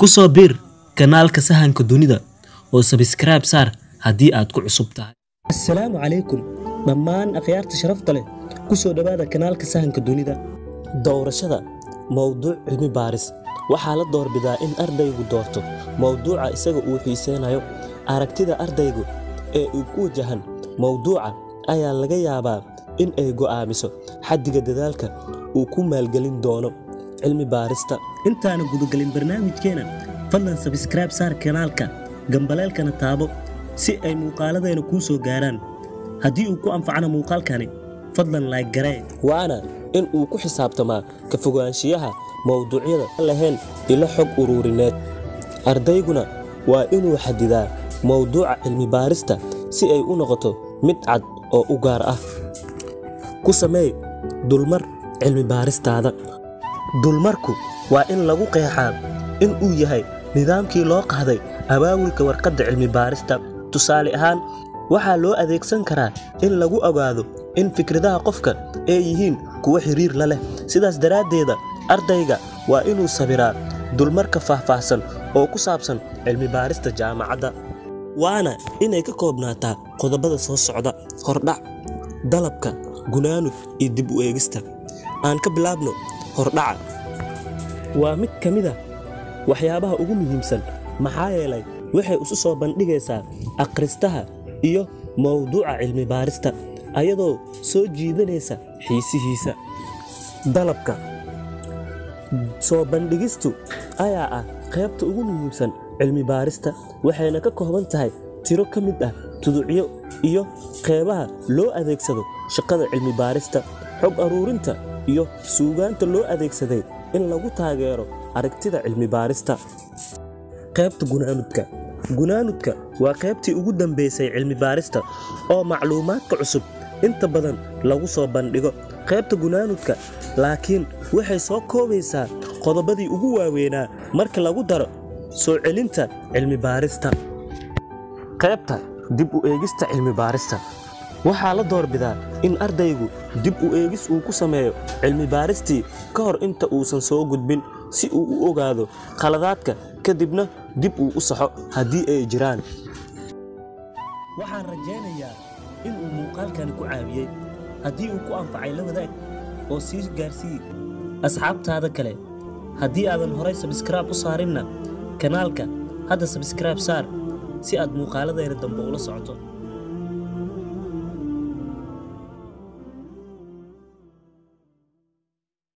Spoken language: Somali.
ku soo bir kanaalka sahanka dunida oo subscribe saar haddii aad ku cusub tahay. Assalaamu calaykum dhammaan akhyaarta sharafta leh ku soo dhawaada kanaalka sahanka dunida. Doorashada mowduuc cilmi baaris waxaa la doorbidaa in ardaygu doorto mowduuca isaga uu xiiseynayo. Aragtida ardaygu ee uu ku wajahan mowduuca ayaa laga yaabaa in ay go'aamiso xaddiga dadaalka uu ku maalgelin doono cilmi baarista. Intaana gudagalin barnaamijkeena fadlan subscribe saar kanaalka gambaleelkana taabo si ay muuqaaladeena kuu soo gaaraan. Haddii uu ku anfacana muuqaalkani fadlan like garee. Waana in uu ku xisaabtamaa ka fogaanshiyaha mowduucyada lahayn ilo xog ururineed. Ardayguna waa inuu xadidaa mowduuca cilmi baarista si ay u noqoto mid cad oo u gaar ah. Ku samee dulmar cilmi baaristaada. Dulmarku waa in lagu qeexaa in uu yahay nidaamkii loo qaaday abaabulka warqadda cilmi baarista. Tusaale ahaan waxaa loo adeegsan karaa in lagu ogaado in fikradaha qofka ay yihiin kuwa xiriir la leh. Sidaas daraaddeeda ardayga waa inuu sabiraa dulmarka faahfaahsan oo ku saabsan cilmi baarista jaamacadda. Waana inay ka koobnaataa qodobada soo socda: hordhac, dalabka, gunaanud iyo dib u eegista. Aan ka bilaabno hordhaca. Waa mid ka mid ah waxyaabaha ugu muhiimsan maxaa yeelay waxay isu soo bandhigaysaa akhristaha iyo mowduuca cilmi baarista ayadoo soo jiidanaysa xiisihiisa. Dalabka soo bandhigistu ayaa ah qaybta ugu muhiimsan cilmi baarista, waxayna ka kooban tahay tiro ka mid ah tuducyo iyo qeybaha loo adeegsado shaqada cilmi baarista, xog aruurinta iyo suugaanta loo adeegsaday in lagu taageero aragtida cilmi baarista. Qaybta gunaanudka. Gunaanudka waa qaybtii ugu dambeysay cilmi baarista oo macluumaadka cusub inta badan lagu soo bandhigo. Qaybta gunaanudka laakiin waxay soo koobaysaa qodobadii ugu waaweynaa marka lagu daro soo celinta cilmi baarista. Qaybta dib u eegista cilmi baarista. Waxaa la doorbidaa in ardaygu dib u eegis uu ku sameeyo cilmi baaristii ka hor inta uusan soo gudbin si uu u ogaado khaladaadka kadibna dib uu u saxo haddii ay jiraan. Waxaan rajaynayaa in uu muuqaalkani ku caawiyey. Haddii uu ku anfacay la wadaag oo sii gaarsii asxaabtaada kale. Haddii aadan horay subscribe u saarinna kanaalka hadda subscribe saar si aad muuqaaladeena dambe ula socoto.